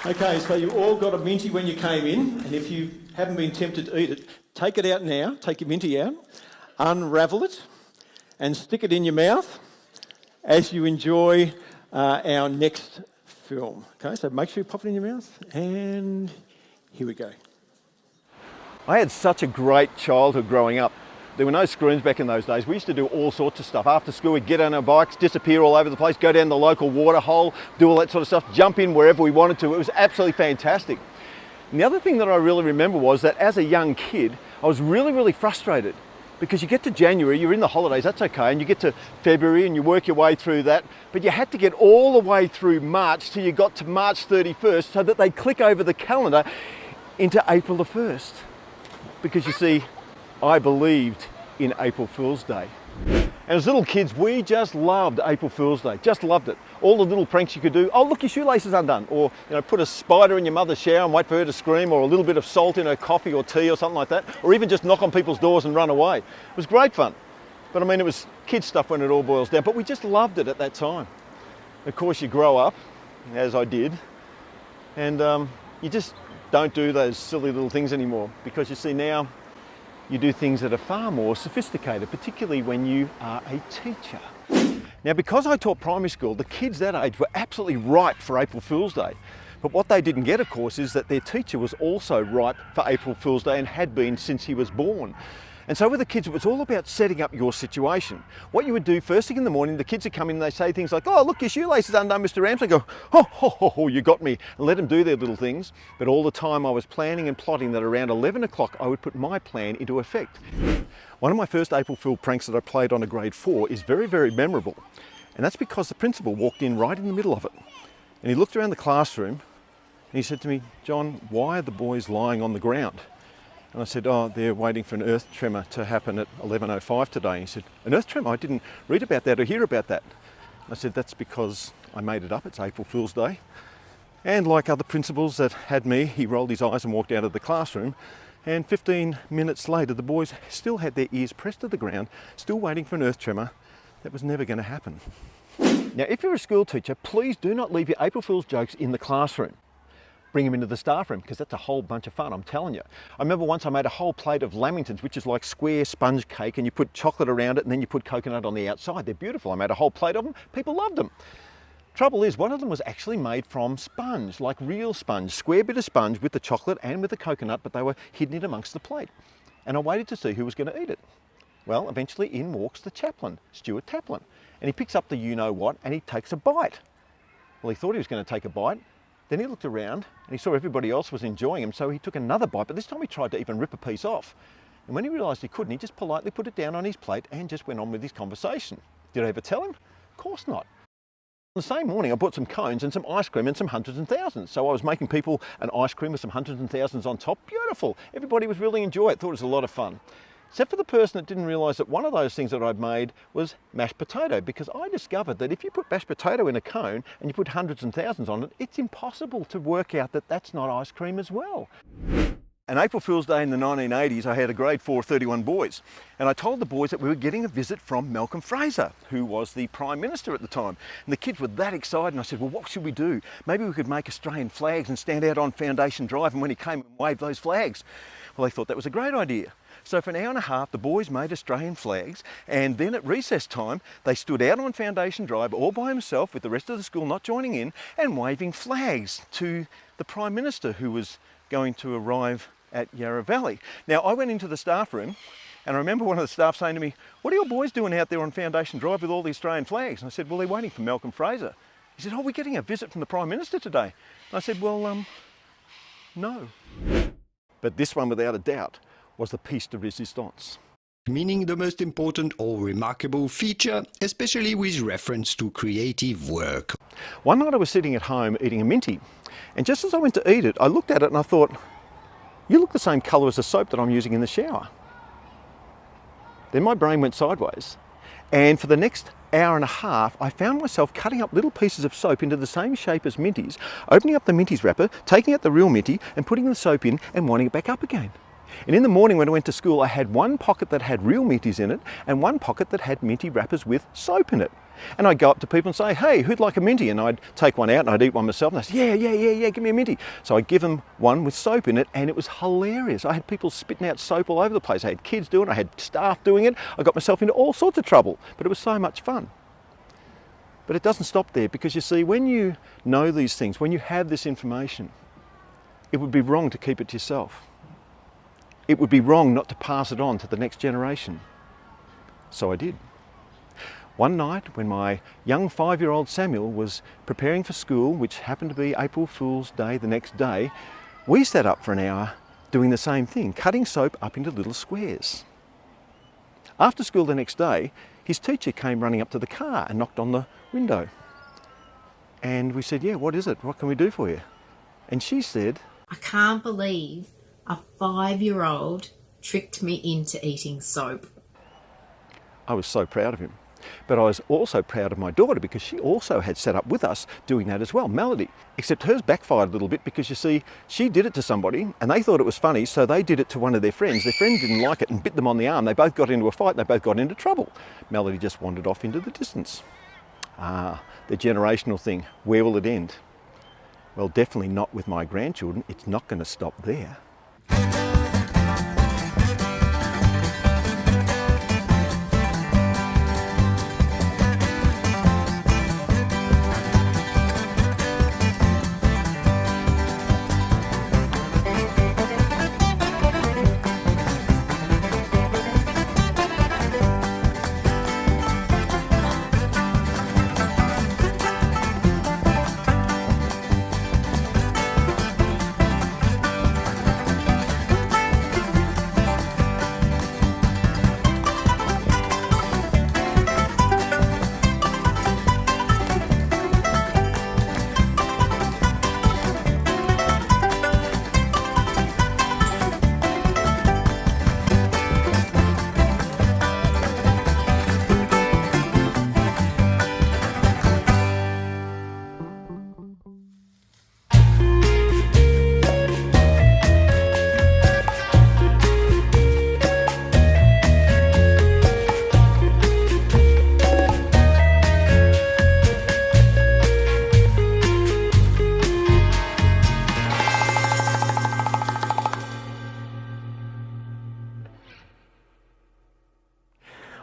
Okay, so you all got a minty when you came in, and if you haven't been tempted to eat it, take it out now, take your minty out, unravel it, and stick it in your mouth as you enjoy our next film. Okay, so make sure you pop it in your mouth, and here we go. I had such a great childhood growing up. There were no screens back in those days. We used to do all sorts of stuff. After school, we'd get on our bikes, disappear all over the place, go down the local water hole, do all that sort of stuff, jump in wherever we wanted to. It was absolutely fantastic. And the other thing that I really remember was that as a young kid, I was really frustrated because you get to January, you're in the holidays, that's okay, and you get to February and you work your way through that, but you had to get all the way through March till you got to March 31st so that they click over the calendar into April the 1st. Because you see, I believed in April Fool's Day. And as little kids, we just loved April Fool's Day, just loved it. All the little pranks you could do. Oh, look, your shoelace is undone. Or, put a spider in your mother's shower and wait for her to scream, or a little bit of salt in her coffee or tea or something like that. Or even just knock on people's doors and run away. It was great fun. But I mean, it was kids stuff when it all boils down, but we just loved it at that time. Of course, you grow up, as I did, and you just don't do those silly little things anymore, because you see now you do things that are far more sophisticated, particularly when you are a teacher. Now, because I taught primary school, the kids that age were absolutely ripe for April Fool's Day. But what they didn't get, of course, is that their teacher was also ripe for April Fool's Day and had been since he was born. And so with the kids, it was all about setting up your situation. What you would do first thing in the morning, the kids would come in and they say things like, oh, look, your shoelace is undone, Mr. Ramsey. Go, oh, you got me. And let them do their little things. But all the time I was planning and plotting that around 11 o'clock, I would put my plan into effect. One of my first April Fool pranks that I played on a grade 4 is very memorable. And that's because the principal walked in right in the middle of it. And he looked around the classroom and he said to me, John, why are the boys lying on the ground? And I said, oh, they're waiting for an earth tremor to happen at 11:05 today. And he said, an earth tremor? I didn't read about that or hear about that. And I said, that's because I made it up. It's April Fool's Day. And like other principals that had me, he rolled his eyes and walked out of the classroom. And 15 minutes later, the boys still had their ears pressed to the ground, still waiting for an earth tremor that was never going to happen. Now, if you're a school teacher, please do not leave your April Fool's jokes in the classroom. Bring them into the staff room, because that's a whole bunch of fun, I'm telling you. I remember once I made a whole plate of lamingtons, which is like square sponge cake, and you put chocolate around it and then you put coconut on the outside. They're beautiful. I made a whole plate of them. People loved them. Trouble is, one of them was actually made from sponge, like real sponge, square bit of sponge with the chocolate and with the coconut, but they were hidden in amongst the plate. And I waited to see who was going to eat it. Well, eventually in walks the chaplain, Stuart Taplin, and he picks up the you-know-what and he takes a bite. Well, he thought he was going to take a bite. Then he looked around and he saw everybody else was enjoying him, so he took another bite, but this time he tried to even rip a piece off. And when he realised he couldn't, he just politely put it down on his plate and just went on with his conversation. Did I ever tell him? Of course not. The same morning I bought some cones and some ice cream and some hundreds and thousands. So I was making people an ice cream with some hundreds and thousands on top. Beautiful. Everybody was really enjoying it, thought it was a lot of fun. Except for the person that didn't realise that one of those things that I'd made was mashed potato, because I discovered that if you put mashed potato in a cone and you put hundreds and thousands on it, it's impossible to work out that that's not ice cream as well. On April Fool's Day in the 1980s, I had a grade 4 of 31 boys, and I told the boys that we were getting a visit from Malcolm Fraser, who was the Prime Minister at the time. And the kids were that excited, and I said, well, what should we do? Maybe we could make Australian flags and stand out on Foundation Drive, and when he came, wave those flags. Well, they thought that was a great idea. So for an hour and a half, the boys made Australian flags, and then at recess time, they stood out on Foundation Drive all by himself with the rest of the school not joining in and waving flags to the Prime Minister who was going to arrive at Yarra Valley. Now, I went into the staff room and I remember one of the staff saying to me, what are your boys doing out there on Foundation Drive with all the Australian flags? And I said, well, they're waiting for Malcolm Fraser. He said, oh, we're getting a visit from the Prime Minister today. And I said, well, no. But this one, without a doubt, was the piece de resistance. Meaning the most important or remarkable feature, especially with reference to creative work. One night I was sitting at home eating a minty, and just as I went to eat it, I looked at it and I thought, you look the same colour as the soap that I'm using in the shower. Then my brain went sideways, and for the next hour and a half, I found myself cutting up little pieces of soap into the same shape as minties, opening up the minties wrapper, taking out the real minty and putting the soap in and winding it back up again. And in the morning when I went to school, I had one pocket that had real minties in it and one pocket that had minty wrappers with soap in it. And I'd go up to people and say, hey, who'd like a minty? And I'd take one out and I'd eat one myself. And they'd say, yeah, give me a minty. So I'd give them one with soap in it, and it was hilarious. I had people spitting out soap all over the place. I had kids doing it, I had staff doing it. I got myself into all sorts of trouble, but it was so much fun. But it doesn't stop there, because you see, when you know these things, when you have this information, it would be wrong to keep it to yourself. It would be wrong not to pass it on to the next generation. So I did. One night, when my young 5-year-old Samuel was preparing for school, which happened to be April Fool's Day the next day, we sat up for an hour doing the same thing, cutting soap up into little squares. After school the next day, his teacher came running up to the car and knocked on the window. And we said, yeah, what is it? What can we do for you? And she said, I can't believe a 5-year-old tricked me into eating soap. I was so proud of him. But I was also proud of my daughter, because she also had sat up with us doing that as well, Melody. Except hers backfired a little bit, because you see, she did it to somebody and they thought it was funny, so they did it to one of their friends. Their friend didn't like it and bit them on the arm. They both got into a fight, they both got into trouble. Melody just wandered off into the distance. The generational thing, where will it end? Well, definitely not with my grandchildren. It's not going to stop there.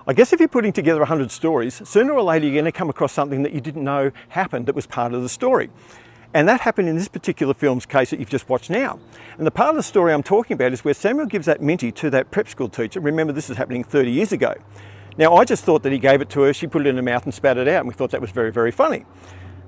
I guess if you're putting together 100 stories, sooner or later you're going to come across something that you didn't know happened that was part of the story. And that happened in this particular film's case that you've just watched now. And the part of the story I'm talking about is where Samuel gives that minty to that prep school teacher. Remember, this is happening 30 years ago. Now, I just thought that he gave it to her, she put it in her mouth and spat it out, and we thought that was very, very funny.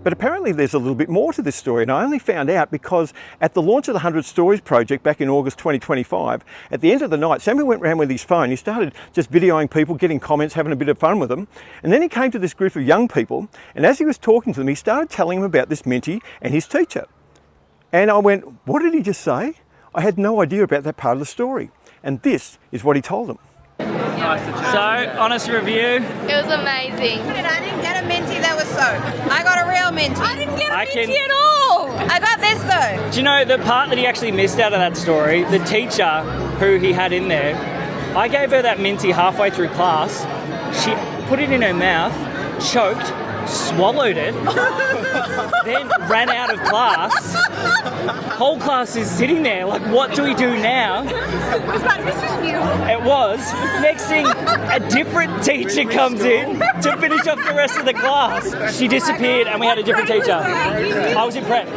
But apparently there's a little bit more to this story, and I only found out because at the launch of the 100 Stories project back in August 2025, at the end of the night, Samuel went around with his phone. He started just videoing people, getting comments, having a bit of fun with them. And then he came to this group of young people, and as he was talking to them, he started telling them about this minty and his teacher. And I went, what did he just say? I had no idea about that part of the story. And this is what he told them. So, honest review. It was amazing. I didn't get a minty that was soap. I got a real minty. I didn't get a minty at all. I got this though. Do you know the part that he actually missed out of that story? The teacher who he had in there, I gave her that minty halfway through class. She put it in her mouth, choked, swallowed it, then ran out of class. Whole class is sitting there like, what do we do now? Was that Mrs. New? It was. Next thing, a different teacher comes in to finish off the rest of the class. She disappeared and we had a different teacher. I was in prep.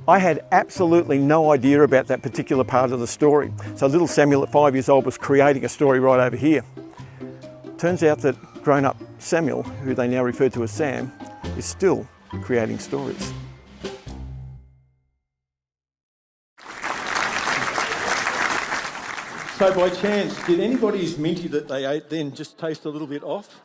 I had absolutely no idea about that particular part of the story. So little Samuel at 5 years old was creating a story right over here. Turns out that grown-up Samuel, who they now refer to as Sam, is still creating stories. So by chance, did anybody's minty that they ate then just taste a little bit off?